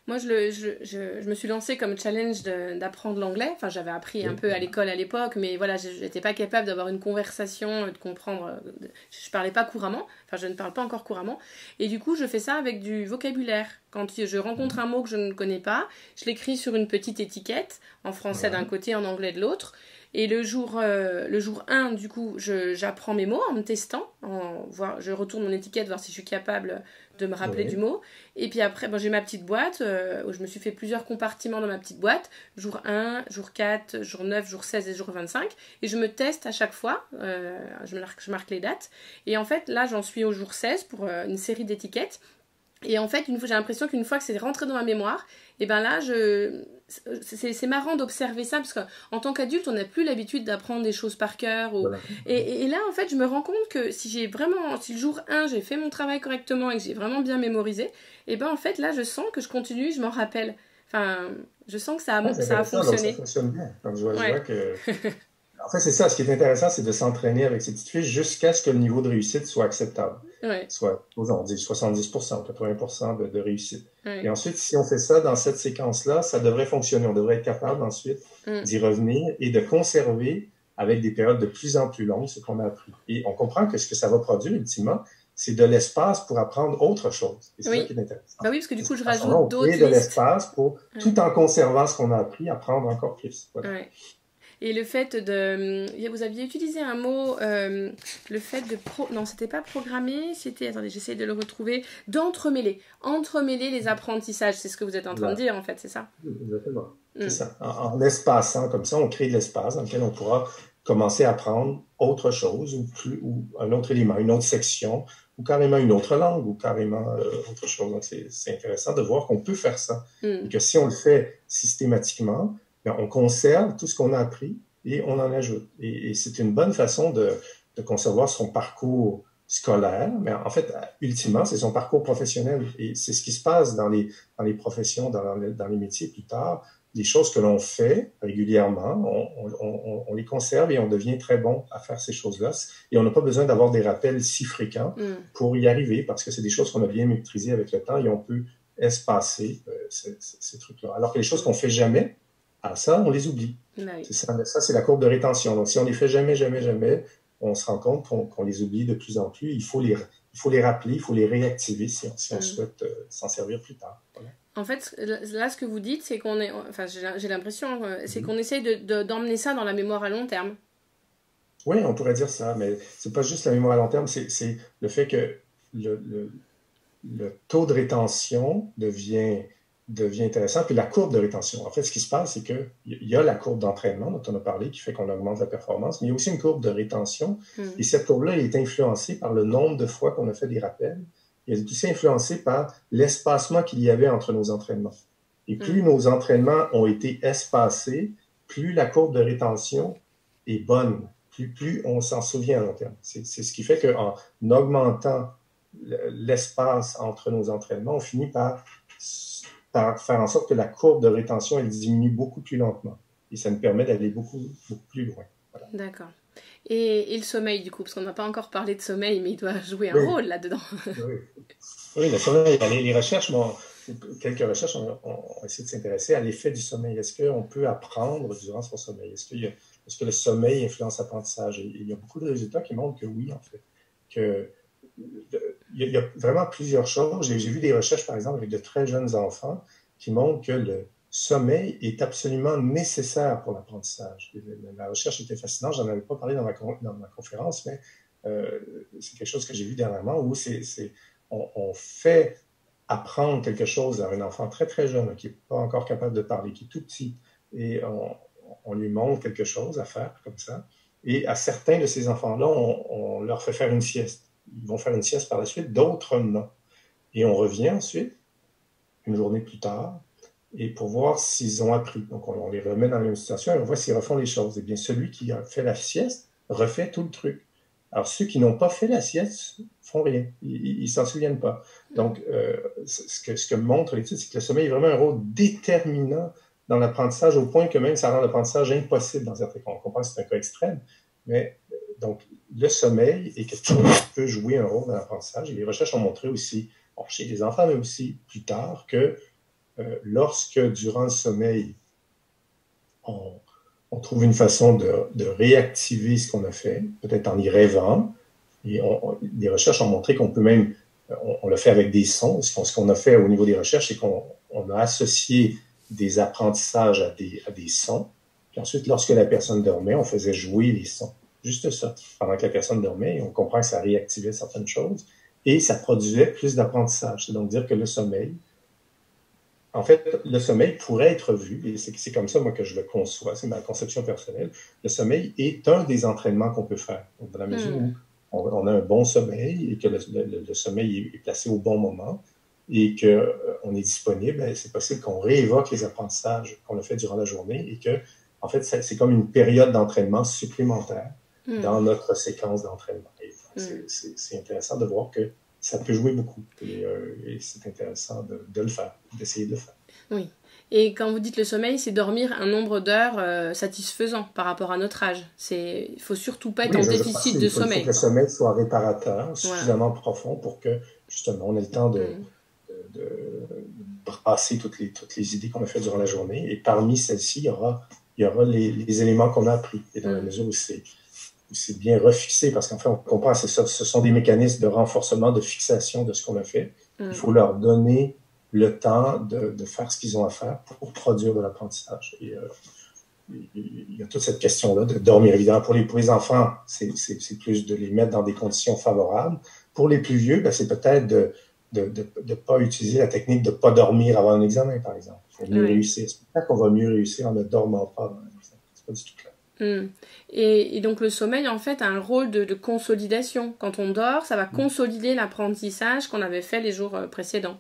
Moi, je me suis lancée comme challenge d'apprendre l'anglais. Enfin, j'avais appris un peu à l'école à l'époque, mais voilà, je n'étais pas capable d'avoir une conversation, de comprendre. Je ne parlais pas couramment. Enfin, je ne parle pas encore couramment. Et du coup, je fais ça avec du vocabulaire. Quand je rencontre un mot que je ne connais pas, je l'écris sur une petite étiquette, en français d'un côté, en anglais de l'autre. Et le jour 1, du coup, j'apprends mes mots en me testant. Je retourne mon étiquette, voir si je suis capable de me rappeler du mot. Et puis après, j'ai ma petite boîte où je me suis fait plusieurs compartiments dans ma petite boîte. Jour 1, jour 4, jour 9, jour 16 et jour 25. Et je me teste à chaque fois. Je marque les dates. Et en fait, là, j'en suis au jour 16 pour une série d'étiquettes. Et en fait, j'ai l'impression qu'une fois que c'est rentré dans ma mémoire, et ben là, c'est marrant d'observer ça, parce qu'en tant qu'adulte, on n'a plus l'habitude d'apprendre des choses par cœur. Voilà. Et là, en fait, je me rends compte que si le jour 1, j'ai fait mon travail correctement et que j'ai vraiment bien mémorisé, et ben en fait, là, je sens que je continue, je m'en rappelle. Enfin, je sens que ça a fonctionné. Donc ça fonctionne bien. Donc je vois que... En fait, c'est ça. Ce qui est intéressant, c'est de s'entraîner avec ces petites fiches jusqu'à ce que le niveau de réussite soit acceptable. Soit, on dit 70%, 80% de réussite. Et ensuite, si on fait ça dans cette séquence-là, ça devrait fonctionner. On devrait être capable ensuite d'y revenir et de conserver avec des périodes de plus en plus longues, ce qu'on a appris. Et on comprend que ce que ça va produire, ultimement, c'est de l'espace pour apprendre autre chose. Et c'est ça qui est intéressant. Bah oui, parce que du coup, je rajoute d'autres listes. Et de l'espace pour, tout en conservant ce qu'on a appris, apprendre encore plus. Voilà. Ouais. Et le fait de... Vous aviez utilisé un mot, le fait de... Non, c'était pas programmer, c'était... Attendez, j'essaie de le retrouver. D'entremêler. Entremêler les apprentissages, c'est ce que vous êtes en train de dire, en fait, c'est ça? Exactement. C'est ça. En espaçant, comme ça, on crée de l'espace dans lequel on pourra commencer à apprendre autre chose ou un autre élément, une autre section, ou carrément une autre langue, ou carrément autre chose. Donc, c'est intéressant de voir qu'on peut faire ça. Et que si on le fait systématiquement, bien, on conserve tout ce qu'on a appris et on en ajoute. Et c'est une bonne façon de concevoir son parcours scolaire, mais en fait, ultimement, c'est son parcours professionnel. Et c'est ce qui se passe dans les professions, dans les métiers plus tard. Les choses que l'on fait régulièrement, on les conserve et on devient très bon à faire ces choses-là. Et on n'a pas besoin d'avoir des rappels si fréquents pour y arriver, parce que c'est des choses qu'on a bien maîtrisées avec le temps et on peut espacer ces trucs-là. Alors que les choses qu'on fait jamais, ça, on les oublie. Oui. Ça, c'est la courbe de rétention. Donc, si on les fait jamais, on se rend compte qu'on les oublie de plus en plus. Il faut les rappeler, il faut les réactiver si on souhaite s'en servir plus tard. Voilà. En fait, là, ce que vous dites, c'est qu'on est... Enfin, j'ai l'impression, c'est qu'on essaye d'emmener ça dans la mémoire à long terme. Oui, on pourrait dire ça, mais c'est pas juste la mémoire à long terme, c'est le fait que le taux de rétention devient intéressant, puis la courbe de rétention. En fait, ce qui se passe, c'est qu'il y a la courbe d'entraînement dont on a parlé, qui fait qu'on augmente la performance, mais il y a aussi une courbe de rétention, et cette courbe-là est influencée par le nombre de fois qu'on a fait des rappels. Elle est aussi influencée par l'espacement qu'il y avait entre nos entraînements. Et plus nos entraînements ont été espacés, plus la courbe de rétention est bonne, plus on s'en souvient à long terme. C'est ce qui fait qu'en augmentant l'espace entre nos entraînements, on finit par faire en sorte que la courbe de rétention, elle diminue beaucoup plus lentement. Et ça nous permet d'aller beaucoup plus loin. Voilà. D'accord. Et le sommeil, du coup, parce qu'on n'a pas encore parlé de sommeil, mais il doit jouer un rôle là-dedans. Oui, le sommeil, les recherches, quelques recherches ont essayé de s'intéresser à l'effet du sommeil. Est-ce qu'on peut apprendre durant son sommeil? Est-ce que le sommeil influence l'apprentissage? Et il y a beaucoup de résultats qui montrent que oui, en fait. Il y a vraiment plusieurs choses. J'ai vu des recherches, par exemple, avec de très jeunes enfants qui montrent que le sommeil est absolument nécessaire pour l'apprentissage. La recherche était fascinante. J'en avais pas parlé dans ma conférence, mais c'est quelque chose que j'ai vu dernièrement où on fait apprendre quelque chose à un enfant très, très jeune qui n'est pas encore capable de parler, qui est tout petit, et on lui montre quelque chose à faire comme ça. Et à certains de ces enfants-là, on leur fait faire une sieste. Ils vont faire une sieste par la suite, d'autres non. Et on revient ensuite, une journée plus tard, et pour voir s'ils ont appris. Donc, on les remet dans la même situation et on voit s'ils refont les choses. Eh bien, celui qui a fait la sieste refait tout le truc. Alors, ceux qui n'ont pas fait la sieste font rien. Ils s'en souviennent pas. Donc, ce que montre l'étude, c'est que le sommeil a vraiment un rôle déterminant dans l'apprentissage, au point que même ça rend l'apprentissage impossible dans certains cas. On comprend que c'est un cas extrême, mais donc, le sommeil est quelque chose qui peut jouer un rôle dans l'apprentissage. Et les recherches ont montré aussi, chez les enfants, mais aussi plus tard, que lorsque, durant le sommeil, on trouve une façon de réactiver ce qu'on a fait, peut-être en y rêvant, et les recherches ont montré qu'on peut même, on le fait avec des sons. Ce qu'on a fait au niveau des recherches, c'est qu'on a associé des apprentissages à des sons, puis ensuite, lorsque la personne dormait, on faisait jouer les sons. Juste ça. Pendant que la personne dormait, on comprend que ça réactivait certaines choses et ça produisait plus d'apprentissage. C'est donc dire que le sommeil, en fait, le sommeil pourrait être vu, et c'est comme ça, moi, que je le conçois, c'est ma conception personnelle, le sommeil est un des entraînements qu'on peut faire. Donc, dans la mesure où on a un bon sommeil et que le sommeil est placé au bon moment et qu'on est disponible, c'est possible qu'on réévoque les apprentissages qu'on a fait durant la journée et que, en fait, c'est comme une période d'entraînement supplémentaire dans notre séquence d'entraînement. C'est intéressant de voir que ça peut jouer beaucoup. Et c'est intéressant de le faire, d'essayer de le faire. Oui. Et quand vous dites le sommeil, c'est dormir un nombre d'heures satisfaisant par rapport à notre âge. Il ne faut surtout pas être en déficit de sommeil. Il faut que le sommeil soit réparateur, suffisamment profond pour que, justement, on ait le temps de brasser toutes les idées qu'on a faites durant la journée. Et parmi celles-ci, il y aura il y aura les éléments qu'on a appris. Et dans la mesure où c'est bien refixé, parce qu'en fait, on comprend, c'est ça, ce sont des mécanismes de renforcement, de fixation de ce qu'on a fait. Il faut leur donner le temps de faire ce qu'ils ont à faire pour produire de l'apprentissage. Et il y a toute cette question-là de dormir. Évidemment, pour les enfants, c'est plus de les mettre dans des conditions favorables. Pour les plus vieux, ben, c'est peut-être de pas utiliser la technique de pas dormir avant un examen, par exemple. Il faut mieux réussir. C'est peut-être qu'on va mieux réussir en ne dormant pas avant un examen. C'est pas du tout clair. Et donc le sommeil en fait a un rôle de consolidation. Quand on dort, ça va consolider l'apprentissage qu'on avait fait les jours précédents.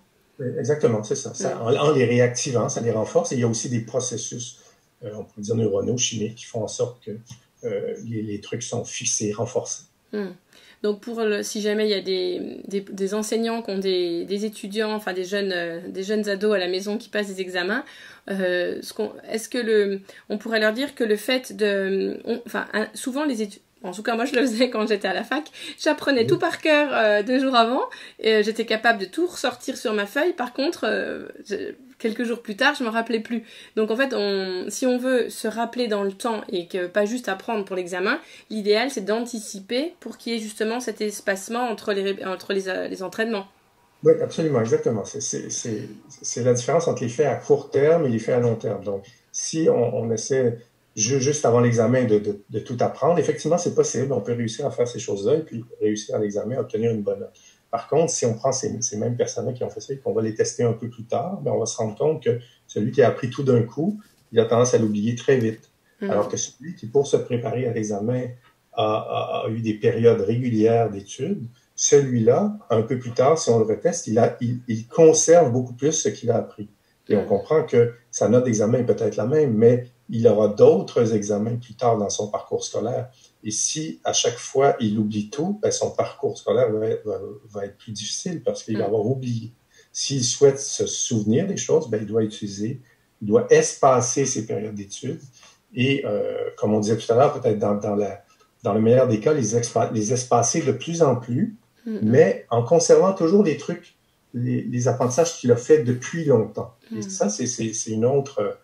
Exactement, c'est ça. En les réactivant, ça les renforce. Et il y a aussi des processus, on peut dire neuronaux, chimiques, qui font en sorte que les trucs sont fixés, renforcés. Donc si jamais il y a des enseignants qui ont des étudiants, enfin des jeunes ados à la maison qui passent des examens, est-ce que on pourrait leur dire que le fait souvent les étudiants, en tout cas moi je le faisais quand j'étais à la fac, j'apprenais tout par cœur 2 jours avant, et j'étais capable de tout ressortir sur ma feuille. Par contre, quelques jours plus tard, je me rappelais plus. Donc en fait, si on veut se rappeler dans le temps et que pas juste apprendre pour l'examen, l'idéal c'est d'anticiper pour qu'il y ait justement cet espacement entre les entraînements. Oui, absolument, exactement. C'est la différence entre les faits à court terme et les faits à long terme. Donc, si on essaie juste avant l'examen de tout apprendre, effectivement, c'est possible. On peut réussir à faire ces choses-là et puis réussir à l'examen, obtenir une bonne note. Par contre, si on prend ces mêmes personnes qui ont fait ça et qu'on va les tester un peu plus tard, ben on va se rendre compte que celui qui a appris tout d'un coup, il a tendance à l'oublier très vite. Alors que celui qui, pour se préparer à l'examen, a eu des périodes régulières d'études, celui-là, un peu plus tard, si on le reteste, il conserve beaucoup plus ce qu'il a appris. Et on comprend que sa note d'examen est peut-être la même, mais il aura d'autres examens plus tard dans son parcours scolaire. Et si, à chaque fois, il oublie tout, ben son parcours scolaire va être plus difficile parce qu'il va avoir oublié. S'il souhaite se souvenir des choses, ben il doit espacer ses périodes d'études. Et, comme on disait tout à l'heure, peut-être dans le meilleur des cas, les espacer de plus en plus, mais en conservant toujours les trucs, les apprentissages qu'il a fait depuis longtemps. Et ça, c'est une autre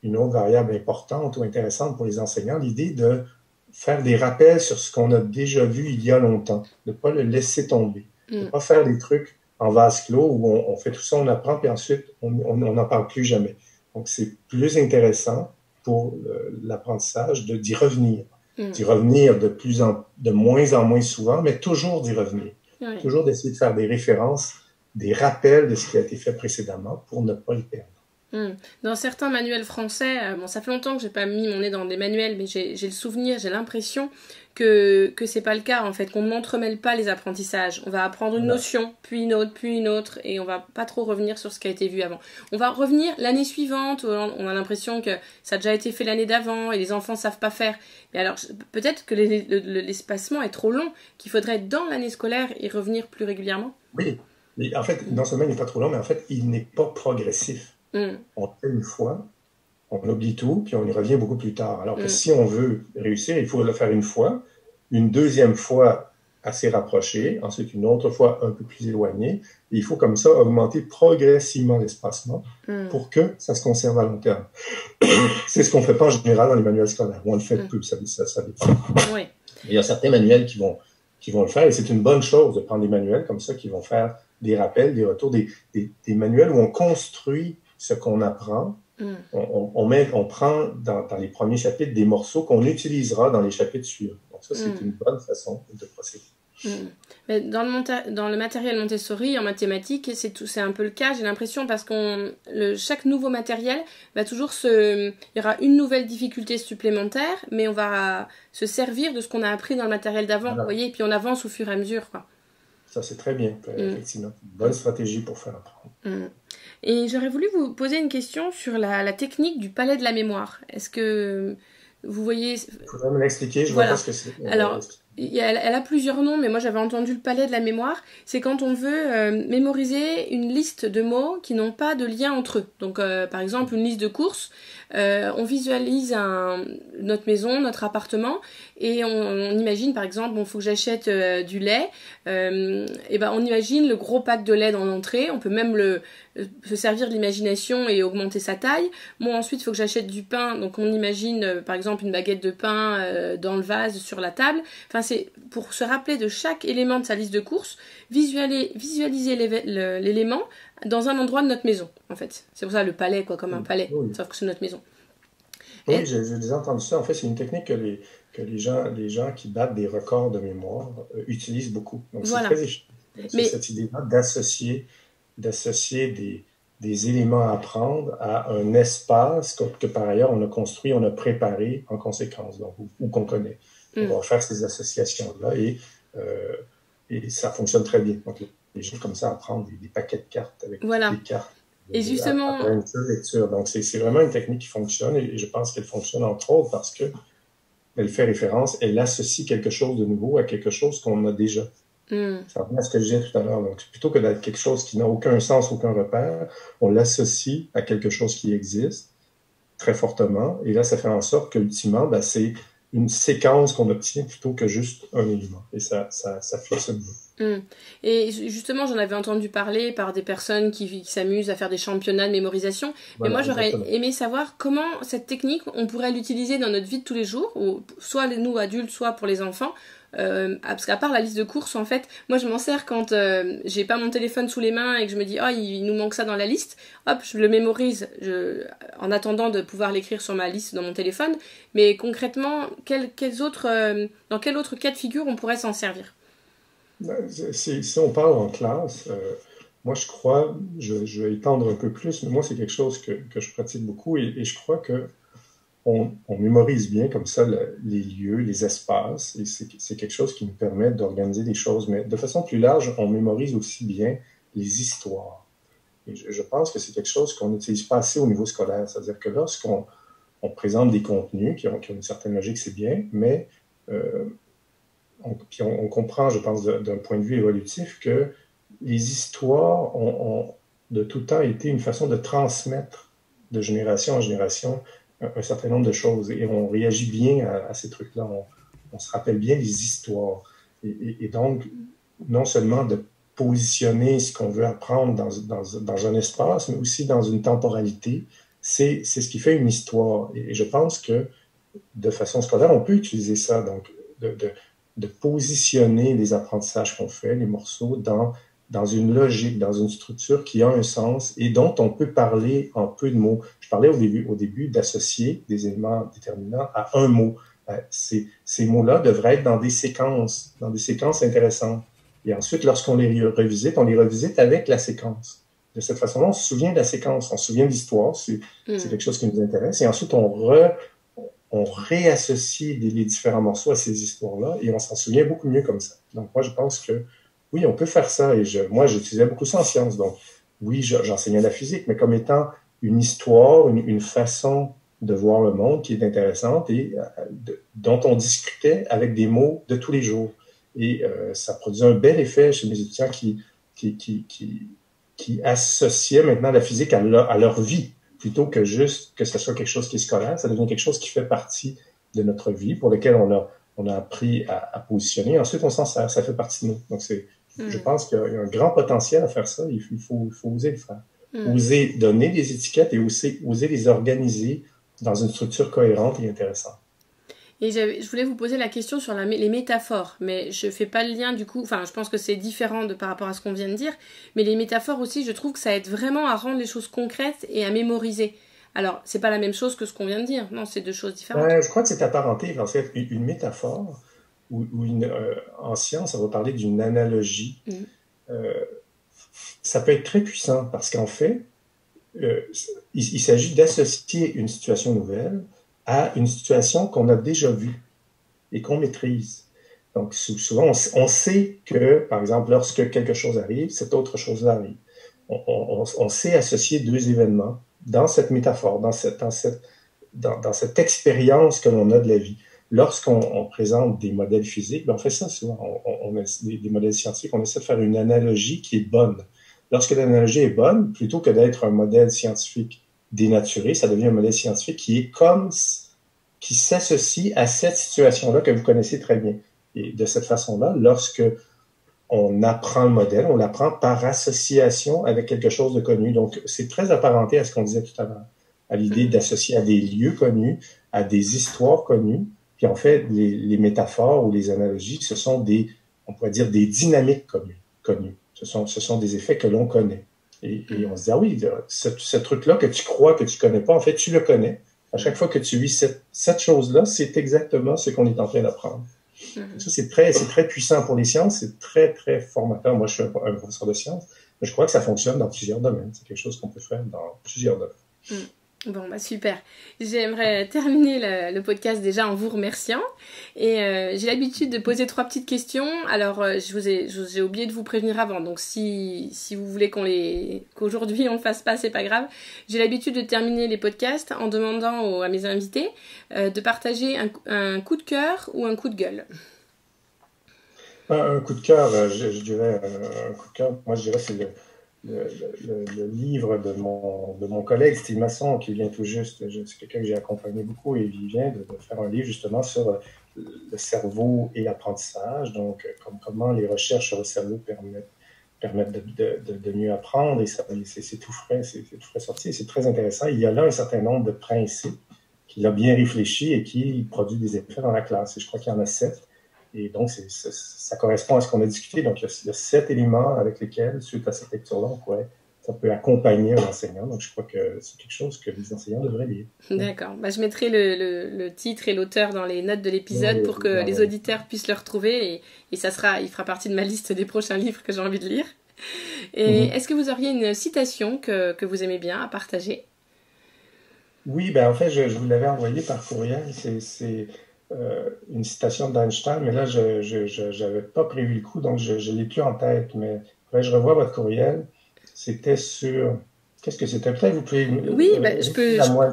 variable importante ou intéressante pour les enseignants, l'idée de faire des rappels sur ce qu'on a déjà vu il y a longtemps, de ne pas le laisser tomber, de ne pas faire des trucs en vase clos où on fait tout ça, on apprend, puis ensuite, on n'en parle plus jamais. Donc, c'est plus intéressant pour l'apprentissage d'y revenir. D'y revenir de moins en moins souvent, mais toujours d'y revenir. Oui. Toujours d'essayer de faire des références, des rappels de ce qui a été fait précédemment pour ne pas le perdre. Dans certains manuels français, ça fait longtemps que j'ai pas mis mon nez dans des manuels, mais j'ai le souvenir, j'ai l'impression que c'est pas le cas en fait, qu'on n'entremêle pas les apprentissages. On va apprendre une notion, puis une autre, et on va pas trop revenir sur ce qui a été vu avant. On va revenir l'année suivante, on a l'impression que ça a déjà été fait l'année d'avant et les enfants savent pas faire. Mais alors peut-être que l'espacement est trop long, qu'il faudrait dans l'année scolaire y revenir plus régulièrement. Oui, mais en fait, non seulement il n'est pas trop long, mais en fait, il n'est pas progressif. On fait une fois, on oublie tout, puis on y revient beaucoup plus tard. Alors que si on veut réussir, il faut le faire une fois, une deuxième fois assez rapprochée, ensuite une autre fois un peu plus éloignée. Et il faut comme ça augmenter progressivement l'espacement pour que ça se conserve à long terme. C'est ce qu'on ne fait pas en général dans les manuels scolaires. On le fait peu, ça dépend. Oui. Il y a certains manuels qui vont le faire, et c'est une bonne chose de prendre des manuels comme ça qui vont faire des rappels, des retours, des manuels où on construit ce qu'on apprend. On prend dans les premiers chapitres des morceaux qu'on utilisera dans les chapitres suivants. Donc ça, c'est une bonne façon de procéder. Mais dans le matériel Montessori, en mathématiques, c'est un peu le cas, j'ai l'impression, parce chaque nouveau matériel va toujours il y aura une nouvelle difficulté supplémentaire, mais on va se servir de ce qu'on a appris dans le matériel d'avant, vous voyez, et puis on avance au fur et à mesure, quoi. Ça, c'est très bien, effectivement. Une bonne stratégie pour faire apprendre. Et j'aurais voulu vous poser une question sur la technique du palais de la mémoire. Est-ce que vous voyez... Il faudrait me l'expliquer, je vois pas ce que c'est. Alors, elle a plusieurs noms, mais moi j'avais entendu le palais de la mémoire. C'est quand on veut mémoriser une liste de mots qui n'ont pas de lien entre eux. Donc, par exemple, une liste de courses, on visualise notre maison, notre appartement, et on imagine par exemple, bon, faut que j'achète du lait, et ben on imagine le gros pack de lait dans l'entrée, on peut même se servir de l'imagination et augmenter sa taille. Bon, ensuite, il faut que j'achète du pain, donc on imagine par exemple une baguette de pain dans le vase sur la table. Enfin, c'est pour se rappeler de chaque élément de sa liste de courses, visualiser l'élément dans un endroit de notre maison, en fait. C'est pour ça le palais, quoi, comme un palais, sauf que c'est notre maison. Oui, j'ai déjà entendu ça. En fait, c'est une technique que les gens qui battent des records de mémoire utilisent beaucoup. Donc, c'est très efficace. C'est cette idée-là d'associer des éléments à apprendre à un espace que par ailleurs on a construit, on a préparé en conséquence, donc, ou qu'on connaît. On va faire ces associations-là et ça fonctionne très bien. Donc, les gens comme ça apprendre des paquets de cartes avec des cartes. Et justement... Après une seule lecture. Donc, c'est vraiment une technique qui fonctionne et je pense qu'elle fonctionne entre autres parce que elle fait référence, elle associe quelque chose de nouveau à quelque chose qu'on a déjà. Ça revient à ce que je disais tout à l'heure. Donc, plutôt que d'être quelque chose qui n'a aucun sens, aucun repère, on l'associe à quelque chose qui existe très fortement. Et là, ça fait en sorte qu'ultimement, c'est une séquence qu'on obtient plutôt que juste un élément. Et ça fonctionne bien. Et justement, j'en avais entendu parler par des personnes qui s'amusent à faire des championnats de mémorisation. Mais moi, j'aurais aimé savoir comment cette technique, on pourrait l'utiliser dans notre vie de tous les jours, ou soit nous adultes, soit pour les enfants. Parce qu'à part la liste de courses, en fait, moi je m'en sers quand j'ai pas mon téléphone sous les mains et que je me dis il nous manque ça dans la liste, hop, je le mémorise en attendant de pouvoir l'écrire sur ma liste dans mon téléphone. Mais concrètement, dans quel autre cas de figure on pourrait s'en servir? Si on parle en classe, moi je crois, je vais étendre un peu plus, mais moi c'est quelque chose que je pratique beaucoup et je crois que on mémorise bien comme ça les lieux, les espaces, et c'est quelque chose qui nous permet d'organiser des choses. Mais de façon plus large, on mémorise aussi bien les histoires. Et je pense que c'est quelque chose qu'on n'utilise pas assez au niveau scolaire. C'est-à-dire que lorsqu'on présente des contenus qui ont une certaine logique, c'est bien, mais on comprend, je pense, d'un point de vue évolutif, que les histoires ont de tout temps été une façon de transmettre de génération en génération un certain nombre de choses et on réagit bien à ces trucs-là. On se rappelle bien des histoires. Et donc, non seulement de positionner ce qu'on veut apprendre dans un espace, mais aussi dans une temporalité, c'est ce qui fait une histoire. Et je pense que, de façon scolaire, on peut utiliser ça, donc de positionner les apprentissages qu'on fait, les morceaux, dans une logique, dans une structure qui a un sens et dont on peut parler en peu de mots. Je parlais au début d'associer des éléments déterminants à un mot. Ces mots-là devraient être dans des séquences intéressantes. Et ensuite, lorsqu'on les revisite, on les revisite avec la séquence. De cette façon-là, on se souvient de la séquence, on se souvient de l'histoire, c'est quelque chose qui nous intéresse. Et ensuite, on réassocie les différents morceaux à ces histoires-là et on s'en souvient beaucoup mieux comme ça. Donc moi, je pense que oui, on peut faire ça. Et moi, j'utilisais beaucoup ça en sciences. Donc oui, j'enseignais la physique, mais comme étant une histoire, une façon de voir le monde qui est intéressante et dont on discutait avec des mots de tous les jours. Et ça produisait un bel effet chez mes étudiants qui associaient maintenant la physique à leur vie, plutôt que juste que ce soit quelque chose qui est scolaire. Ça devient quelque chose qui fait partie de notre vie, pour lequel on a appris à positionner. Ensuite, on s'en sert, ça fait partie de nous. Donc, je pense qu'il y a un grand potentiel à faire ça. Il faut oser le faire. Oser donner des étiquettes et oser les organiser dans une structure cohérente et intéressante. Et je voulais vous poser la question sur les métaphores, mais je fais pas le lien du coup, enfin je pense que c'est différent par rapport à ce qu'on vient de dire, mais les métaphores aussi, je trouve que ça aide vraiment à rendre les choses concrètes et à mémoriser. Alors, c'est pas la même chose que ce qu'on vient de dire, non, c'est deux choses différentes. Je crois que c'est apparenté, en fait, une métaphore, ou en science, on va parler d'une analogie. Ça peut être très puissant, parce qu'en fait, il s'agit d'associer une situation nouvelle à une situation qu'on a déjà vue et qu'on maîtrise. Donc, souvent, on sait que, par exemple, lorsque quelque chose arrive, cette autre chose-là arrive. On sait associer deux événements dans cette métaphore, dans cette expérience que l'on a de la vie. Lorsqu'on présente des modèles physiques, on fait ça souvent. On a des modèles scientifiques, on essaie de faire une analogie qui est bonne. Lorsque l'analogie est bonne, plutôt que d'être un modèle scientifique dénaturé, ça devient un modèle scientifique qui qui s'associe à cette situation-là que vous connaissez très bien. Et de cette façon-là, lorsque on apprend le modèle, on l'apprend par association avec quelque chose de connu. Donc, c'est très apparenté à ce qu'on disait tout à l'heure, à l'idée d'associer à des lieux connus, à des histoires connues. Puis en fait, les métaphores ou les analogies, ce sont on pourrait dire des dynamiques connues. Ce sont des effets que l'on connaît. Et on se dit, ah oui, ce truc-là que tu crois que tu connais pas, en fait, tu le connais. À chaque fois que tu vis cette chose-là, c'est exactement ce qu'on est en train d'apprendre. Donc ça, c'est très puissant pour les sciences, c'est très, très formateur. Moi, je suis un professeur de sciences, mais je crois que ça fonctionne dans plusieurs domaines. C'est quelque chose qu'on peut faire dans plusieurs domaines. Bon, bah super. J'aimerais terminer le podcast déjà en vous remerciant. Et j'ai l'habitude de poser 3 petites questions. Alors, j'ai oublié de vous prévenir avant. Donc, si vous voulez qu'aujourd'hui on le fasse pas, c'est pas grave. J'ai l'habitude de terminer les podcasts en demandant à mes invités de partager un coup de cœur ou un coup de gueule. Un coup de cœur, je dirais un coup de cœur. Moi, je dirais c'est le livre de mon collègue Steve Masson, qui vient tout juste, c'est quelqu'un que j'ai accompagné beaucoup, et il vient de faire un livre justement sur le cerveau et l'apprentissage, donc comment les recherches sur le cerveau permettent de mieux apprendre, et c'est tout frais sorti, et c'est très intéressant. Il y a là un certain nombre de principes qu'il a bien réfléchi et qui produit des effets dans la classe, et je crois qu'il y en a 7. Et donc, ça correspond à ce qu'on a discuté. Donc, il y a 7 éléments avec lesquels, suite à cette lecture-là, ça peut accompagner un enseignant. Donc, je crois que c'est quelque chose que les enseignants devraient lire. D'accord. Bah, je mettrai le titre et l'auteur dans les notes de l'épisode pour que les auditeurs puissent le retrouver. Et il fera partie de ma liste des prochains livres que j'ai envie de lire. Et est-ce que vous auriez une citation que vous aimez bien à partager? Oui, ben en fait, je vous l'avais envoyé par courriel. C'est une citation d'Einstein, mais là, je n'avais pas prévu le coup, donc je ne l'ai plus en tête. Mais je revois votre courriel. C'était sur... Qu'est-ce que c'était? Peut-être vous pouvez... Oui,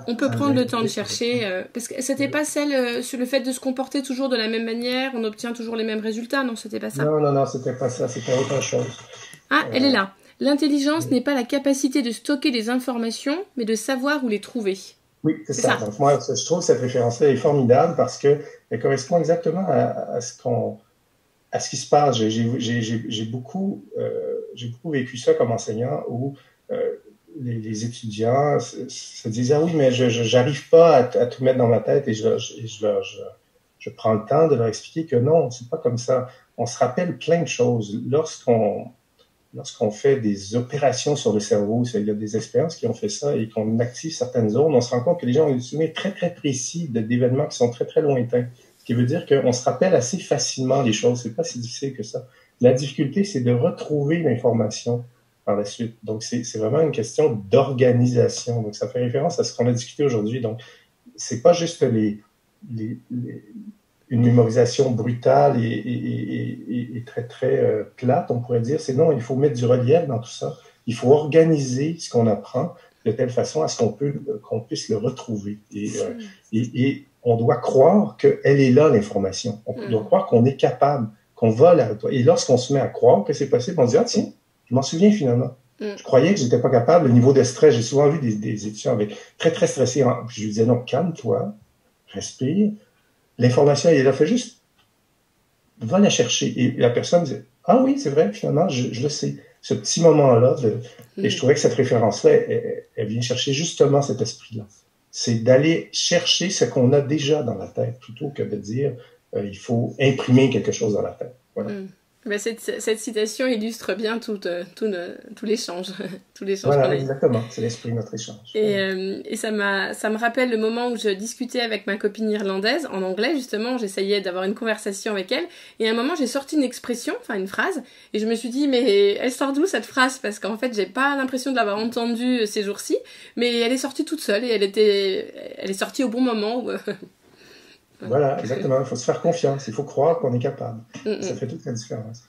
on peut prendre le temps de chercher, parce que c'était pas celle sur le fait de se comporter toujours de la même manière, on obtient toujours les mêmes résultats, non, c'était pas ça? Non, c'était pas ça, c'était autre chose. Ah, elle est là. L'intelligence n'est pas la capacité de stocker des informations, mais de savoir où les trouver. Oui, c'est ça. Donc moi, je trouve que cette référence-là est formidable parce qu'elle correspond exactement à ce qui se passe. J'ai beaucoup vécu ça comme enseignant où les étudiants se disent, ah oui, mais je n'arrive pas à tout mettre dans ma tête, et je prends le temps de leur expliquer que non, c'est pas comme ça. On se rappelle plein de choses. Lorsqu'on fait des opérations sur le cerveau, il y a des expériences qui ont fait ça, et qu'on active certaines zones, on se rend compte que les gens ont des souvenirs très, très précis d'événements qui sont très, très lointains. Ce qui veut dire qu'on se rappelle assez facilement les choses. C'est pas si difficile que ça. La difficulté, c'est de retrouver l'information par la suite. Donc, c'est vraiment une question d'organisation. Donc, ça fait référence à ce qu'on a discuté aujourd'hui. Donc, c'est pas juste une mémorisation brutale et très, très plate, on pourrait dire. C'est non, il faut mettre du relief dans tout ça. Il faut organiser ce qu'on apprend de telle façon à ce qu'on puisse le retrouver. Et on doit croire qu'elle est là, l'information. On doit croire qu'on est capable, qu'on va la retrouver. Et lorsqu'on se met à croire que c'est possible, on se dit, ah tiens, je m'en souviens finalement. Je croyais que j'étais pas capable. Le niveau de stress, j'ai souvent vu des étudiants avec très, très stressés. Je lui disais, non, calme-toi, respire. L'information, elle est là, fait juste, va la chercher. Et la personne dit, ah oui, c'est vrai, finalement, je le sais. Ce petit moment-là, et je trouvais que cette référence-là, elle vient chercher justement cet esprit-là. C'est d'aller chercher ce qu'on a déjà dans la tête, plutôt que de dire, il faut imprimer quelque chose dans la tête. Voilà. Ben cette citation illustre bien tout l'échange. Voilà, exactement. C'est l'esprit de notre échange. Et ça me rappelle le moment où je discutais avec ma copine irlandaise, en anglais justement, j'essayais d'avoir une conversation avec elle, et à un moment j'ai sorti une expression, enfin une phrase, et je me suis dit, mais elle sort d'où cette phrase? Parce qu'en fait j'ai pas l'impression de l'avoir entendue ces jours-ci, mais elle est sortie toute seule, et elle est sortie au bon moment. Voilà, exactement. Il faut se faire confiance. Il faut croire qu'on est capable. Ça fait toute la différence.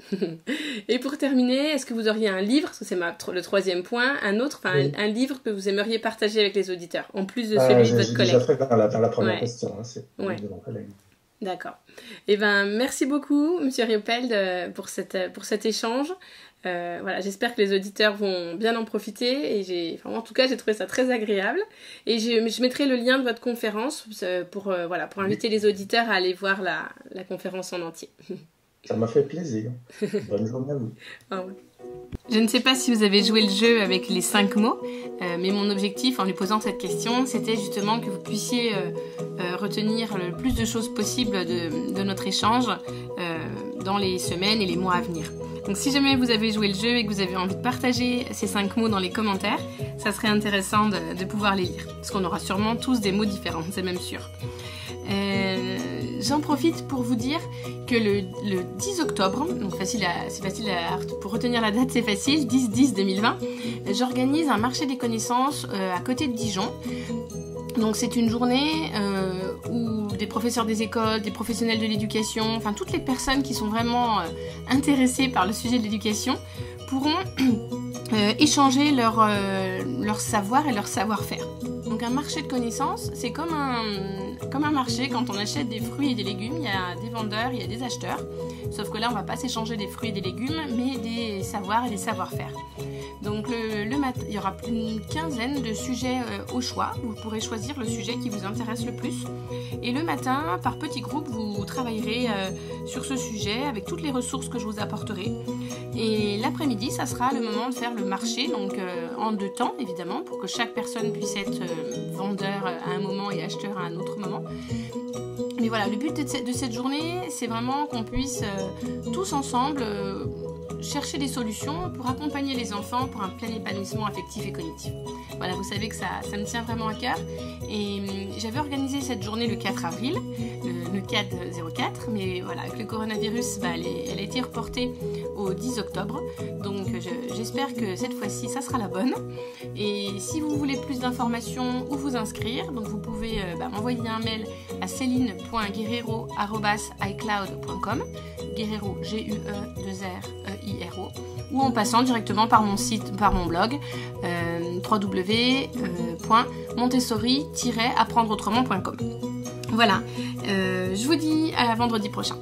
Et pour terminer, est-ce que vous auriez un livre, ça c'est le 3e point, un livre que vous aimeriez partager avec les auditeurs, en plus de celui de votre collègue? J'ai déjà fait dans la première question. C'est de mon collègue. D'accord. Eh ben, merci beaucoup, Monsieur Riopel, pour cet échange. Voilà, j'espère que les auditeurs vont bien en profiter et en tout cas, j'ai trouvé ça très agréable. Et je mettrai le lien de votre conférence pour inviter les auditeurs à aller voir la conférence en entier. Ça m'a fait plaisir. Bonne journée à vous. Au revoir. Je ne sais pas si vous avez joué le jeu avec les 5 mots, mais mon objectif en lui posant cette question, c'était justement que vous puissiez retenir le plus de choses possibles de notre échange dans les semaines et les mois à venir. Donc si jamais vous avez joué le jeu et que vous avez envie de partager ces 5 mots dans les commentaires, ça serait intéressant de pouvoir les lire, parce qu'on aura sûrement tous des mots différents, c'est même sûr. J'en profite pour vous dire que le 10 octobre, donc pour retenir la date c'est facile, 10-10-2020, j'organise un marché des connaissances à côté de Dijon. Donc c'est une journée où des professeurs des écoles, des professionnels de l'éducation, enfin toutes les personnes qui sont vraiment intéressées par le sujet de l'éducation pourront échanger leur savoir et leur savoir-faire. Donc un marché de connaissances, c'est comme un marché. Quand on achète des fruits et des légumes, il y a des vendeurs, il y a des acheteurs. Sauf que là, on va pas s'échanger des fruits et des légumes, mais des savoirs et des savoir-faire. Donc le matin, il y aura plus d'une quinzaine de sujets au choix. Vous pourrez choisir le sujet qui vous intéresse le plus. Et le matin, par petits groupes, vous travaillerez sur ce sujet avec toutes les ressources que je vous apporterai. Et l'après-midi, ça sera le moment de faire le marché, donc en 2 temps évidemment, pour que chaque personne puisse être vendeur à un moment et acheteur à un autre moment. Mais voilà, le but de cette journée, c'est vraiment qu'on puisse tous ensemble chercher des solutions pour accompagner les enfants pour un plein épanouissement affectif et cognitif. Voilà, vous savez que ça me tient vraiment à cœur. Et j'avais organisé cette journée le 4 avril, le 4-04, mais voilà, avec le coronavirus, elle a été reportée au 10 octobre. Donc j'espère que cette fois-ci, ça sera la bonne. Et si vous voulez plus d'informations ou vous inscrire, donc vous pouvez m'envoyer un mail à celine.guerrero@icloud.com, Guerrero, G-U-E-2-R-E-I-R-O, ou en passant directement par mon site, par mon blog, www.montessori-apprendreautrement.com. Voilà, je vous dis à vendredi prochain.